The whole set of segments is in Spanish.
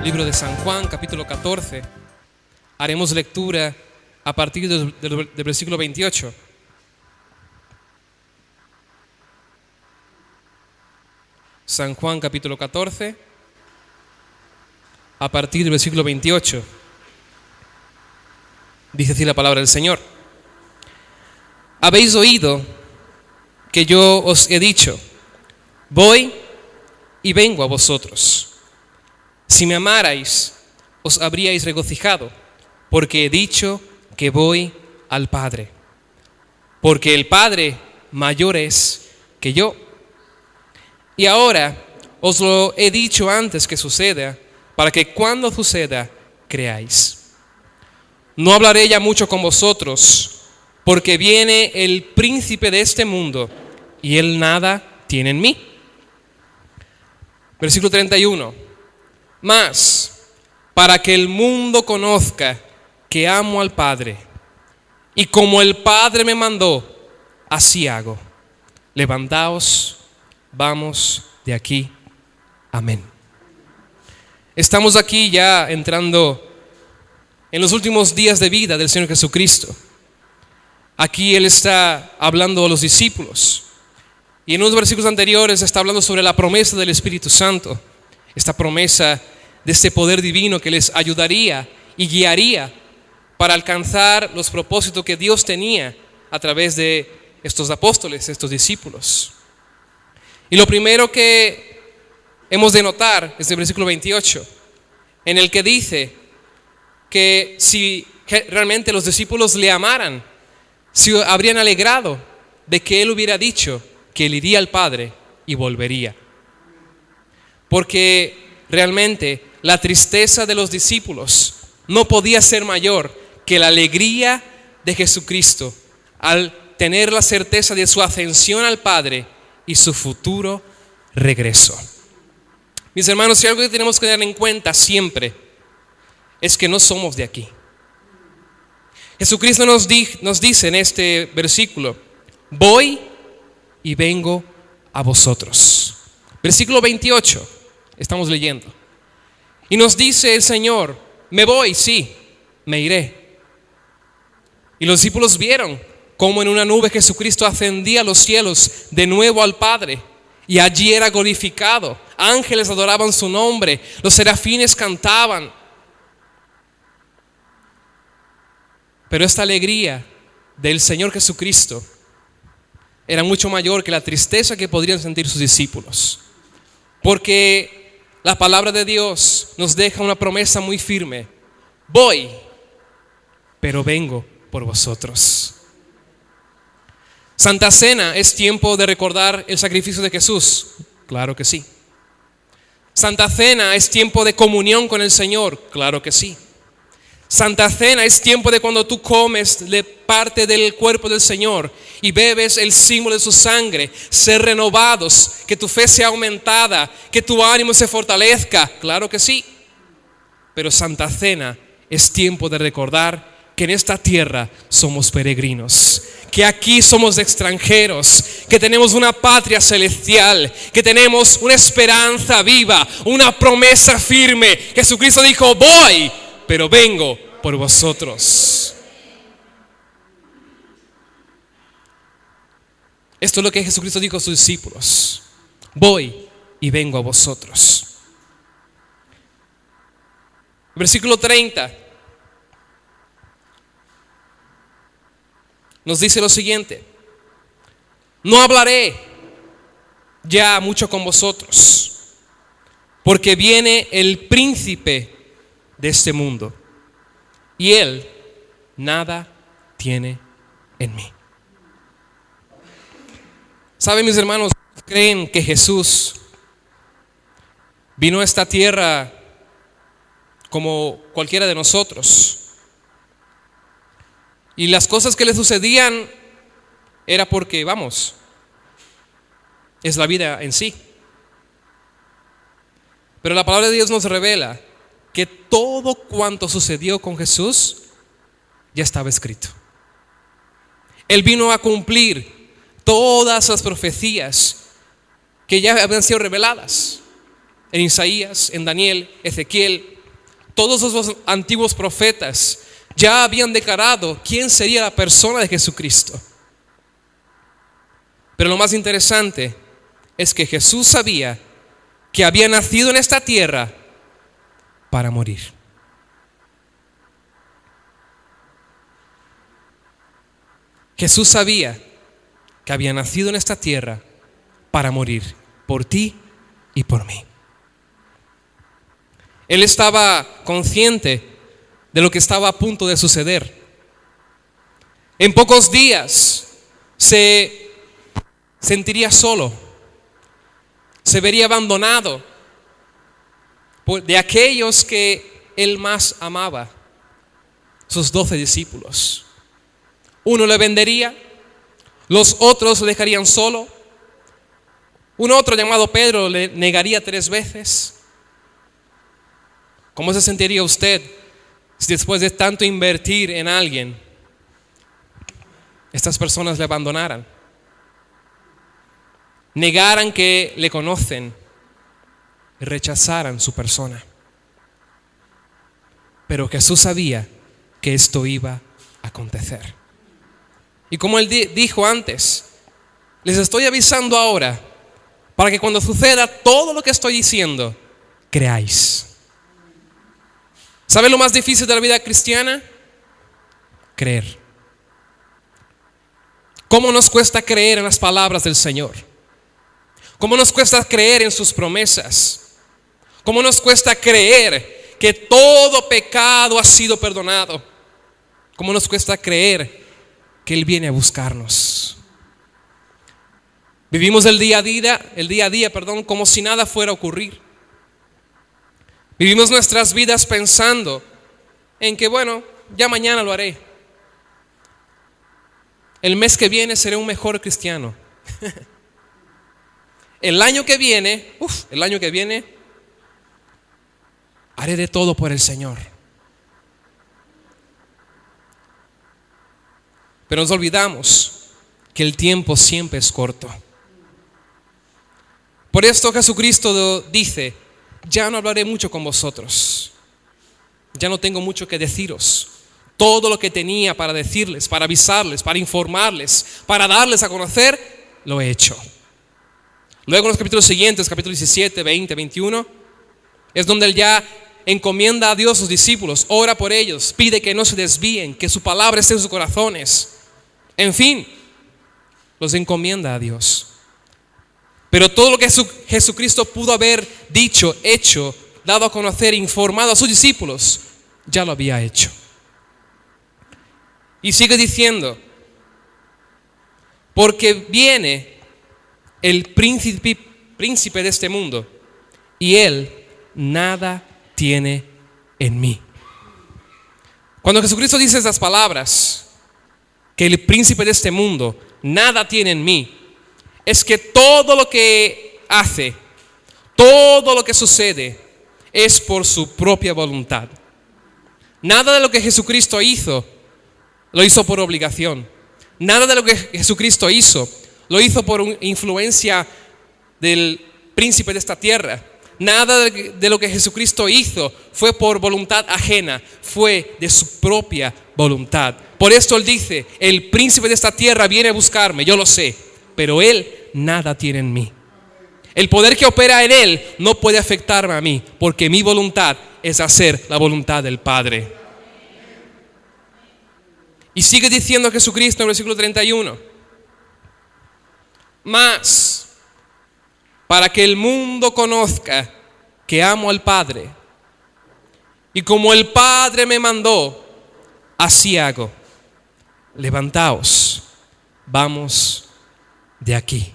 libro de San Juan, capítulo 14. Haremos lectura a partir del versículo 28. San Juan, capítulo 14, a partir del versículo 28. Dice así la palabra del Señor. Habéis oído que yo os he dicho, voy y vengo a vosotros. Si me amarais, os habríais regocijado, porque he dicho que voy al Padre. Porque el Padre mayor es que yo. Y ahora os lo he dicho antes que suceda, para que cuando suceda, creáis. No hablaré ya mucho con vosotros, porque viene el príncipe de este mundo, y él nada tiene en mí. Versículo 31. Mas, para que el mundo conozca que amo al Padre, y como el Padre me mandó, así hago. Levantaos, vamos de aquí. Amén. Estamos aquí ya entrando en los últimos días de vida del Señor Jesucristo. Aquí Él está hablando a los discípulos. Y en unos versículos anteriores está hablando sobre la promesa del Espíritu Santo. Esta promesa de este poder divino que les ayudaría y guiaría para alcanzar los propósitos que Dios tenía a través de estos apóstoles, estos discípulos. Y lo primero que hemos de notar es el versículo 28, en el que dice que si realmente los discípulos le amaran, se habrían alegrado de que Él hubiera dicho que Él iría al Padre y volvería. Porque realmente la tristeza de los discípulos no podía ser mayor que la alegría de Jesucristo al tener la certeza de su ascensión al Padre y su futuro regreso. Mis hermanos, si algo que tenemos que tener en cuenta siempre es que no somos de aquí. Jesucristo nos dice en este versículo, voy y vengo a vosotros. Versículo 28, estamos leyendo. Y nos dice el Señor, me voy, sí, me iré. Y los discípulos vieron cómo en una nube Jesucristo ascendía a los cielos de nuevo al Padre. Y allí era glorificado. Ángeles adoraban su nombre. Los serafines cantaban. Pero esta alegría del Señor Jesucristo era mucho mayor que la tristeza que podrían sentir sus discípulos. Porque la palabra de Dios nos deja una promesa muy firme. Voy, pero vengo por vosotros. Santa Cena es tiempo de recordar el sacrificio de Jesús. Claro que sí. Santa Cena es tiempo de comunión con el Señor. Claro que sí. Santa Cena es tiempo de cuando tú comes de parte del cuerpo del Señor y bebes el símbolo de su sangre, ser renovados, que tu fe sea aumentada, que tu ánimo se fortalezca. Claro que sí. Pero Santa Cena es tiempo de recordar que en esta tierra somos peregrinos, que aquí somos extranjeros, que tenemos una patria celestial, que tenemos una esperanza viva, una promesa firme. Jesucristo dijo, voy, pero vengo por vosotros. Esto es lo que Jesucristo dijo a sus discípulos. Voy y vengo a vosotros. Versículo 30 nos dice lo siguiente. No hablaré ya mucho con vosotros, porque viene el príncipe de este mundo, y él nada tiene en mí. ¿Saben, mis hermanos? ¿Creen que Jesús vino a esta tierra como cualquiera de nosotros? Y las cosas que le sucedían era porque, es la vida en sí. Pero la palabra de Dios nos revela que todo cuanto sucedió con Jesús ya estaba escrito. Él vino a cumplir todas las profecías que ya habían sido reveladas en Isaías, en Daniel, Ezequiel, Todos los antiguos profetas ya habían declarado quién sería la persona de Jesucristo. Pero lo más interesante es que Jesús sabía que había nacido en esta tierra para morir. Jesús sabía que había nacido en esta tierra para morir por ti y por mí. Él estaba consciente de lo que estaba a punto de suceder. En pocos días se sentiría solo, se vería abandonado de aquellos que él más amaba, sus 12 discípulos. Uno le vendería, los otros lo dejarían solo, un otro llamado Pedro le negaría 3 veces. ¿Cómo se sentiría usted si después de tanto invertir en alguien, estas personas le abandonaran? Negaran que le conocen y rechazaran su persona. Pero Jesús sabía que esto iba a acontecer. Y como él dijo antes, les estoy avisando ahora para que cuando suceda todo lo que estoy diciendo, creáis. ¿Sabe lo más difícil de la vida cristiana? Creer. ¿Cómo nos cuesta creer en las palabras del Señor? ¿Cómo nos cuesta creer en sus promesas? ¿Cómo nos cuesta creer que todo pecado ha sido perdonado? ¿Cómo nos cuesta creer que Él viene a buscarnos? Vivimos el día a día, como si nada fuera a ocurrir. Vivimos nuestras vidas pensando en que, bueno, ya mañana lo haré. El mes que viene seré un mejor cristiano. El año que viene haré de todo por el Señor. Pero nos olvidamos que el tiempo siempre es corto. Por esto Jesucristo dice: ya no hablaré mucho con vosotros, ya no tengo mucho que deciros. Todo lo que tenía para decirles, para avisarles, para informarles, para darles a conocer, lo he hecho. Luego en los capítulos siguientes, capítulos 17, 20, 21, es donde Él ya encomienda a Dios a sus discípulos, ora por ellos, pide que no se desvíen, que su palabra esté en sus corazones. En fin, los encomienda a Dios. Pero todo lo que Jesucristo pudo haber dicho, hecho, dado a conocer, informado a sus discípulos, ya lo había hecho. Y sigue diciendo: porque viene el príncipe de este mundo, y Él nada tiene en mí. Cuando Jesucristo dice estas palabras, que el príncipe de este mundo nada tiene en mí, es que todo lo que hace, todo lo que sucede, es por su propia voluntad. Nada de lo que Jesucristo hizo, lo hizo por obligación. Nada de lo que Jesucristo hizo, lo hizo por influencia del príncipe de esta tierra. Nada de lo que Jesucristo hizo fue por voluntad ajena, fue de su propia voluntad. Por esto Él dice: el príncipe de esta tierra viene a buscarme, yo lo sé, pero Él nada tiene en mí. El poder que opera en Él no puede afectarme a mí, porque mi voluntad es hacer la voluntad del Padre. Y sigue diciendo Jesucristo en el versículo 31: mas para que el mundo conozca que amo al Padre, y como el Padre me mandó, así hago. Levantaos, vamos de aquí.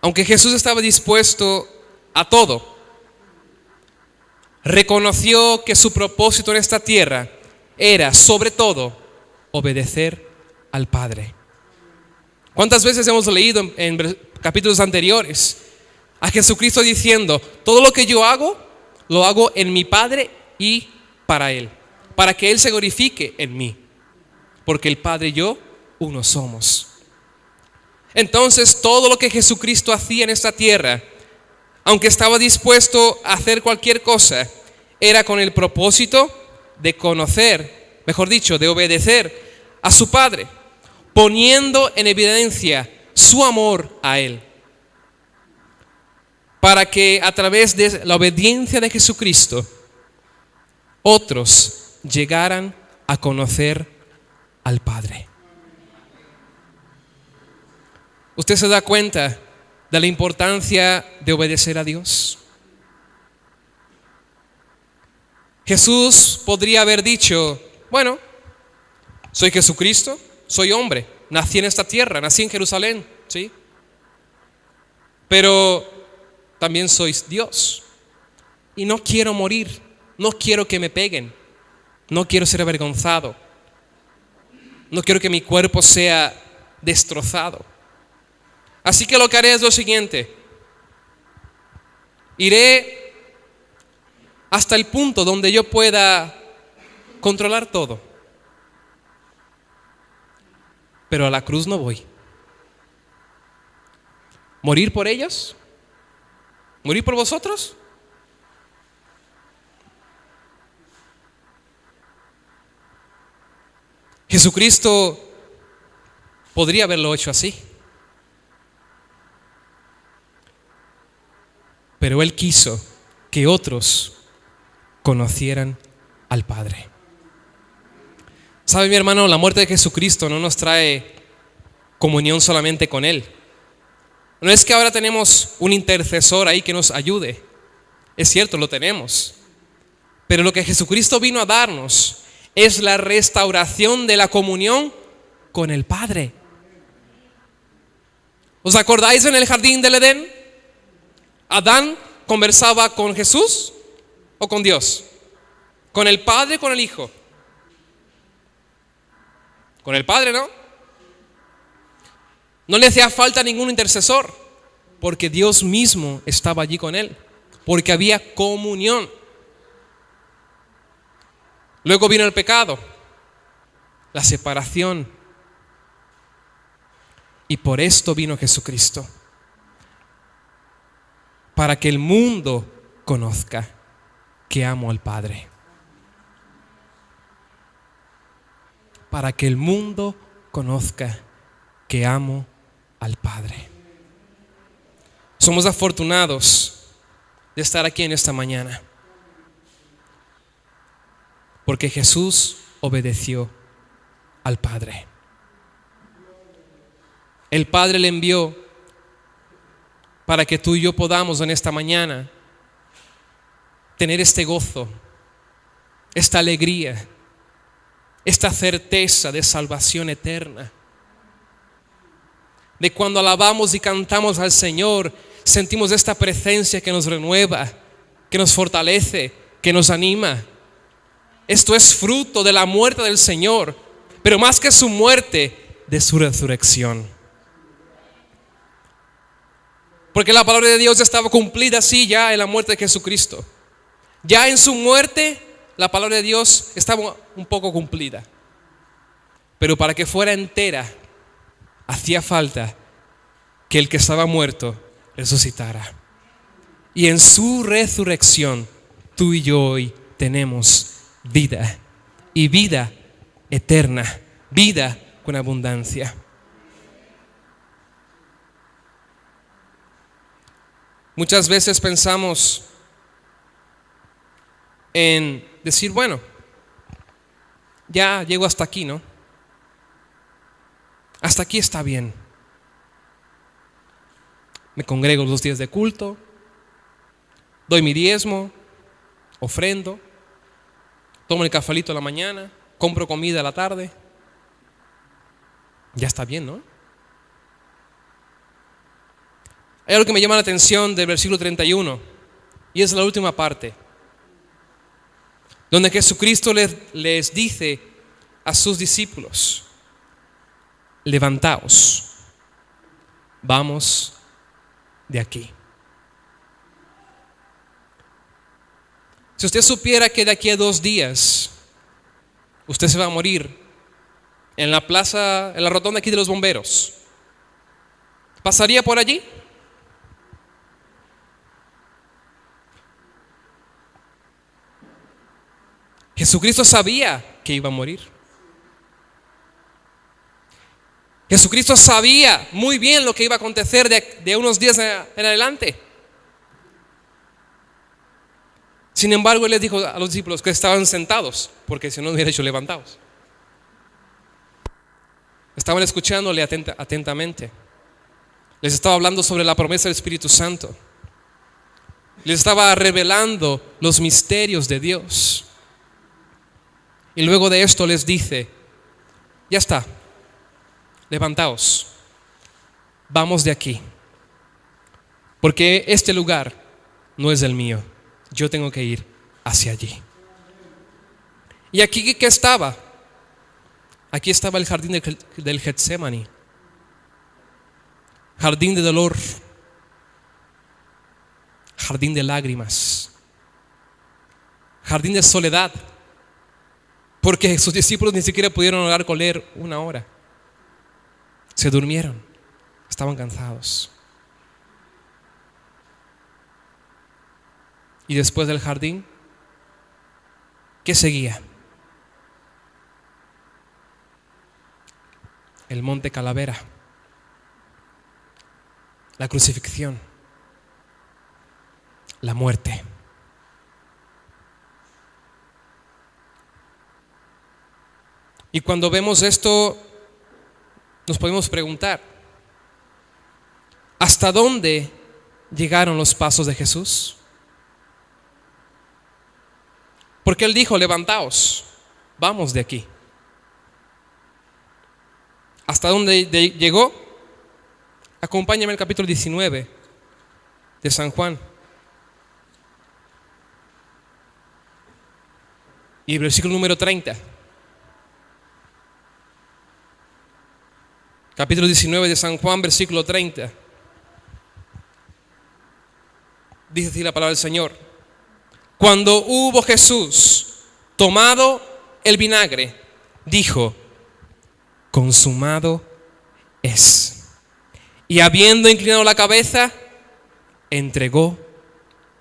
Aunque Jesús estaba dispuesto a todo, reconoció que su propósito en esta tierra era, sobre todo, obedecer al Padre. ¿Cuántas veces hemos leído en capítulos anteriores a Jesucristo diciendo: todo lo que yo hago, lo hago en mi Padre y para Él, para que Él se glorifique en mí, porque el Padre y yo uno somos? Entonces, todo lo que Jesucristo hacía en esta tierra, aunque estaba dispuesto a hacer cualquier cosa, era con el propósito de conocer, mejor dicho, de obedecer a su Padre, poniendo en evidencia su amor a Él, para que a través de la obediencia de Jesucristo otros llegaran a conocer al Padre. ¿Usted se da cuenta de la importancia de obedecer a Dios? Jesús podría haber dicho, bueno, soy Jesucristo, soy hombre, nací en esta tierra, nací en Jerusalén, ¿sí? Pero también soy Dios y no quiero morir, no quiero que me peguen, no quiero ser avergonzado, no quiero que mi cuerpo sea destrozado. Así que lo que haré es lo siguiente: iré hasta el punto donde yo pueda controlar todo, pero a la cruz no voy. ¿Morir por ellos? ¿Morir por vosotros? Jesucristo podría haberlo hecho así, pero Él quiso que otros conocieran al Padre. ¿Sabe, mi hermano? La muerte de Jesucristo no nos trae comunión solamente con Él. No es que ahora tenemos un intercesor ahí que nos ayude. Es cierto, lo tenemos. Pero lo que Jesucristo vino a darnos es la restauración de la comunión con el Padre. ¿Os acordáis en el jardín del Edén? Adán conversaba con Jesús o con Dios, con el Padre, con el Hijo. Con el Padre, ¿no? No le hacía falta ningún intercesor, porque Dios mismo estaba allí con él, porque había comunión. Luego vino el pecado, la separación, y por esto vino Jesucristo, para que el mundo conozca que amo al Padre. Para que el mundo conozca que amo al Padre. Somos afortunados de estar aquí en esta mañana, porque Jesús obedeció al Padre. El Padre le envió para que tú y yo podamos en esta mañana tener este gozo, esta alegría, esta certeza de salvación eterna. De cuando alabamos y cantamos al Señor, sentimos esta presencia que nos renueva, que nos fortalece, que nos anima. Esto es fruto de la muerte del Señor, pero más que su muerte, de su resurrección. Porque la palabra de Dios estaba cumplida así ya en la muerte de Jesucristo. Ya en su muerte, la palabra de Dios estaba un poco cumplida. Pero para que fuera entera, hacía falta que el que estaba muerto resucitara. Y en su resurrección, tú y yo hoy tenemos vida, y vida eterna, vida con abundancia. Muchas veces pensamos en decir, bueno, ya llego hasta aquí, ¿no? Hasta aquí está bien. Me congrego los días de culto, doy mi diezmo, ofrendo, tomo el cafelito a la mañana, compro comida a la tarde. Ya está bien, ¿no? Hay algo que me llama la atención del versículo 31, y es la última parte, donde Jesucristo les dice a sus discípulos: levantaos, vamos de aquí. Si usted supiera que de aquí a 2 días usted se va a morir en la plaza, en la rotonda aquí de los bomberos, ¿pasaría por allí? Jesucristo sabía que iba a morir. Jesucristo sabía muy bien lo que iba a acontecer de unos días en adelante. Sin embargo, Él les dijo a los discípulos que estaban sentados, porque si no hubiera dicho levantados. Estaban escuchándole atentamente. Les estaba hablando sobre la promesa del Espíritu Santo. Les estaba revelando los misterios de Dios. Y luego de esto les dice: ya está, levantaos, vamos de aquí, porque este lugar no es el mío, yo tengo que ir hacia allí. ¿Y aquí qué estaba? Aquí estaba el jardín del Getsemaní, jardín de dolor, jardín de lágrimas, jardín de soledad, porque sus discípulos ni siquiera pudieron orar con Él una hora. Se durmieron, estaban cansados. Y después del jardín, ¿qué seguía? El monte Calavera, la crucifixión, la muerte. Y cuando vemos esto, nos podemos preguntar: ¿hasta dónde llegaron los pasos de Jesús? Porque Él dijo: levantaos, vamos de aquí. ¿Hasta dónde llegó? Acompáñame al capítulo 19 de San Juan. Y el versículo número 30. Capítulo 19 de San Juan, versículo 30. Dice así la palabra del Señor: cuando hubo Jesús tomado el vinagre, dijo: consumado es. Y habiendo inclinado la cabeza, entregó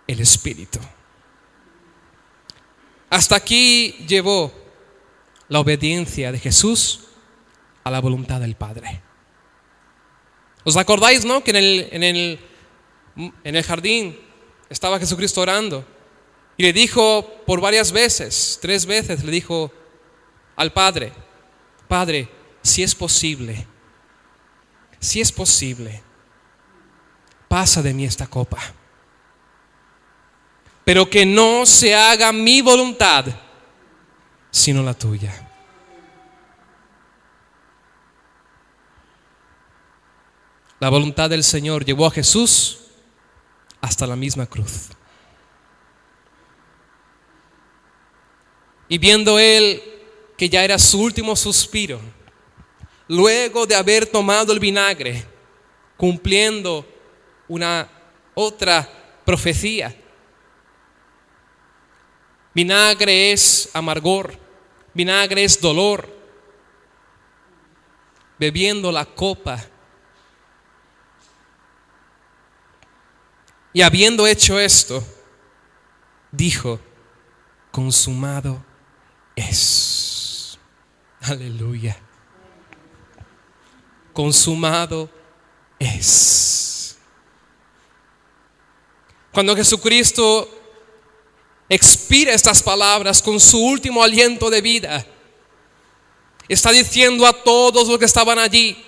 el Espíritu. Hasta aquí llevó la obediencia de Jesús a la voluntad del Padre. ¿Os acordáis, no? Que en el jardín estaba Jesucristo orando y le dijo por varias veces, 3 veces le dijo al Padre: Padre, si es posible, pasa de mí esta copa, pero que no se haga mi voluntad, sino la tuya. La voluntad del Señor llevó a Jesús hasta la misma cruz. Y viendo Él que ya era su último suspiro, luego de haber tomado el vinagre, cumpliendo una otra profecía. Vinagre es amargor, vinagre es dolor. Bebiendo la copa, y habiendo hecho esto, dijo: consumado es. Aleluya. Consumado es. Cuando Jesucristo expira estas palabras con su último aliento de vida, está diciendo a todos los que estaban allí,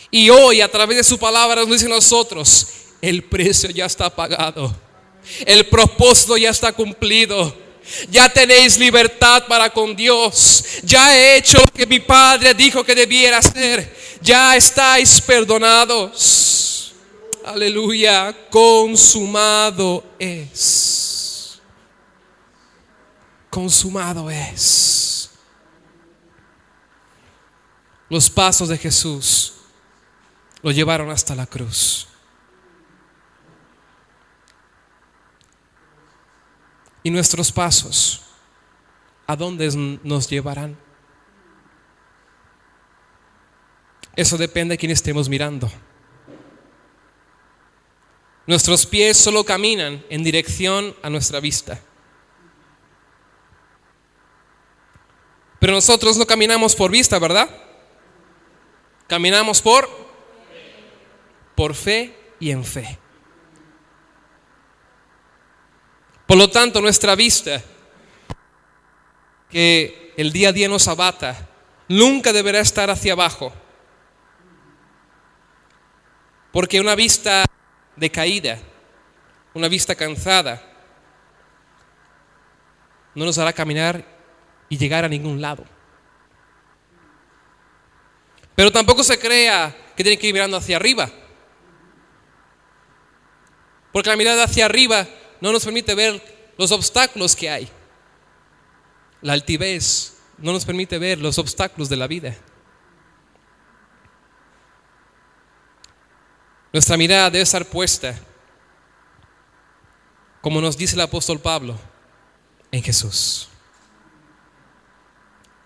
y hoy a través de su palabra nos dice a nosotros: el precio ya está pagado, el propósito ya está cumplido, ya tenéis libertad para con Dios, ya he hecho lo que mi Padre dijo que debiera hacer, ya estáis perdonados. Aleluya, consumado es. Consumado es. Los pasos de Jesús lo llevaron hasta la cruz. ¿Y nuestros pasos a dónde nos llevarán? Eso depende de quién estemos mirando. Nuestros pies solo caminan en dirección a nuestra vista. Pero nosotros no caminamos por vista, ¿verdad? Caminamos por fe y en fe. Por lo tanto, nuestra vista, que el día a día nos abata, nunca deberá estar hacia abajo. Porque una vista decaída, una vista cansada, no nos hará caminar y llegar a ningún lado. Pero tampoco se crea que tiene que ir mirando hacia arriba. Porque la mirada hacia arriba no nos permite ver los obstáculos que hay. La altivez no nos permite ver los obstáculos de la vida. Nuestra mirada debe estar puesta, como nos dice el apóstol Pablo, en Jesús,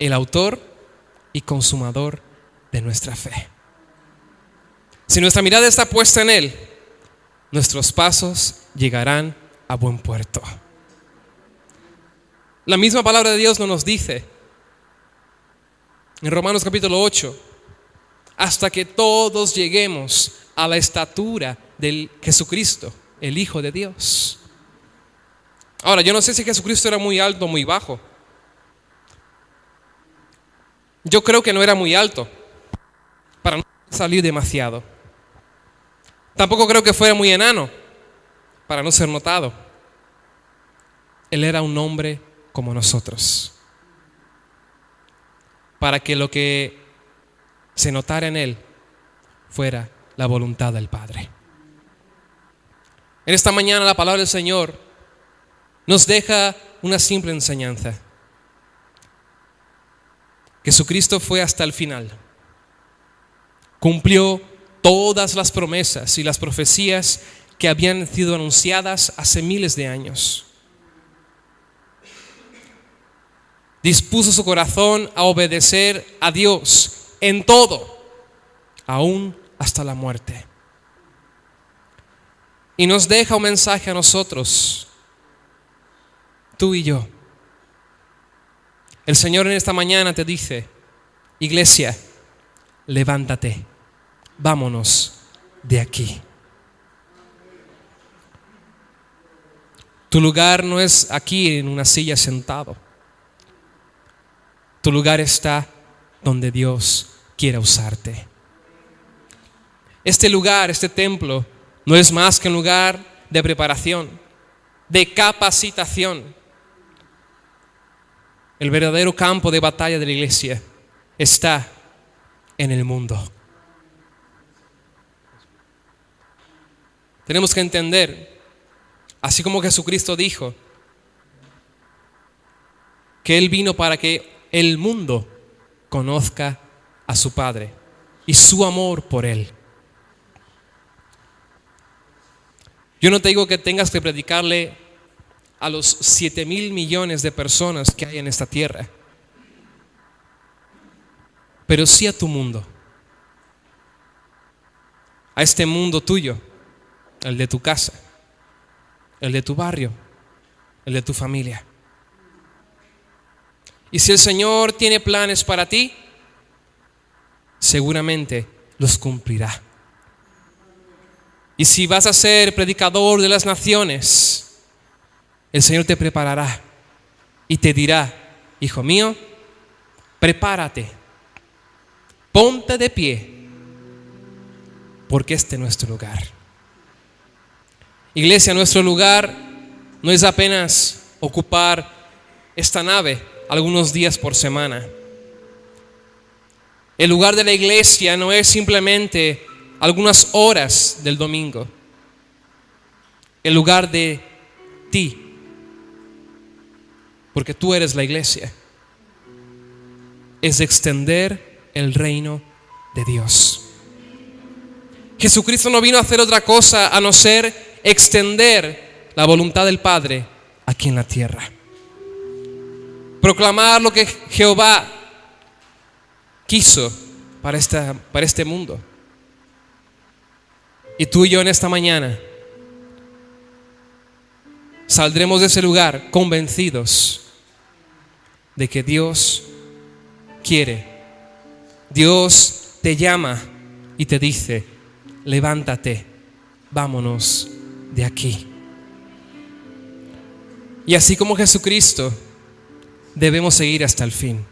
el autor y consumador de nuestra fe. Si nuestra mirada está puesta en Él, nuestros pasos llegarán a buen puerto. La misma palabra de Dios nos dice en Romanos capítulo 8, hasta que todos lleguemos a la estatura de Jesucristo, el Hijo de Dios. Ahora, yo no sé si Jesucristo era muy alto o muy bajo. Yo creo que no era muy alto, para no salir demasiado. Tampoco creo que fuera muy enano, para no ser notado. Él era un hombre como nosotros, para que lo que se notara en Él fuera la voluntad del Padre. En esta mañana la palabra del Señor nos deja una simple enseñanza. Jesucristo fue hasta el final. Cumplió todas las promesas y las profecías que habían sido anunciadas hace miles de años. Dispuso su corazón a obedecer a Dios en todo, aún hasta la muerte. Y nos deja un mensaje a nosotros, tú y yo. El Señor en esta mañana te dice: iglesia, levántate, vámonos de aquí. Tu lugar no es aquí en una silla sentado. Tu lugar está donde Dios quiere usarte. Este lugar, este templo, no es más que un lugar de preparación, de capacitación. El verdadero campo de batalla de la iglesia está en el mundo. Tenemos que entender, así como Jesucristo dijo, que Él vino para que el mundo conozca a su Padre y su amor por Él. Yo no te digo que tengas que predicarle a los 7,000 millones de personas que hay en esta tierra, pero sí a tu mundo, a este mundo tuyo, el de tu casa, el de tu barrio, el de tu familia. Y si el Señor tiene planes para ti, seguramente los cumplirá. Y si vas a ser predicador de las naciones, el Señor te preparará y te dirá: hijo mío, prepárate, ponte de pie, porque este es nuestro lugar. Iglesia, nuestro lugar no es apenas ocupar esta nave algunos días por semana. El lugar de la iglesia no es simplemente algunas horas del domingo. El lugar de ti, porque tú eres la iglesia, es extender el reino de Dios. Jesucristo no vino a hacer otra cosa a no ser extender la voluntad del Padre aquí en la tierra. Proclamar lo que Jehová quiso para este mundo. Y tú y yo en esta mañana saldremos de ese lugar convencidos de que Dios quiere. Dios te llama y te dice: levántate, vámonos de aquí. Y así como Jesucristo, debemos seguir hasta el fin,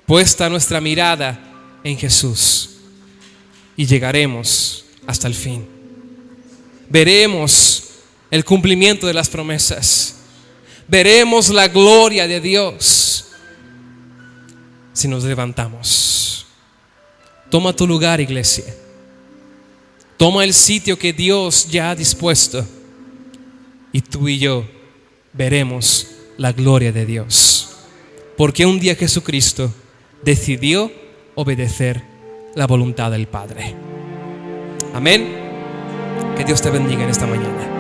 puesta nuestra mirada en Jesús, y llegaremos hasta el fin. Veremos el cumplimiento de las promesas, veremos la gloria de Dios si nos levantamos. Toma tu lugar, iglesia. Toma el sitio que Dios ya ha dispuesto, y tú y yo veremos la gloria de Dios, porque un día Jesucristo decidió obedecer la voluntad del Padre. Amén. Que Dios te bendiga en esta mañana.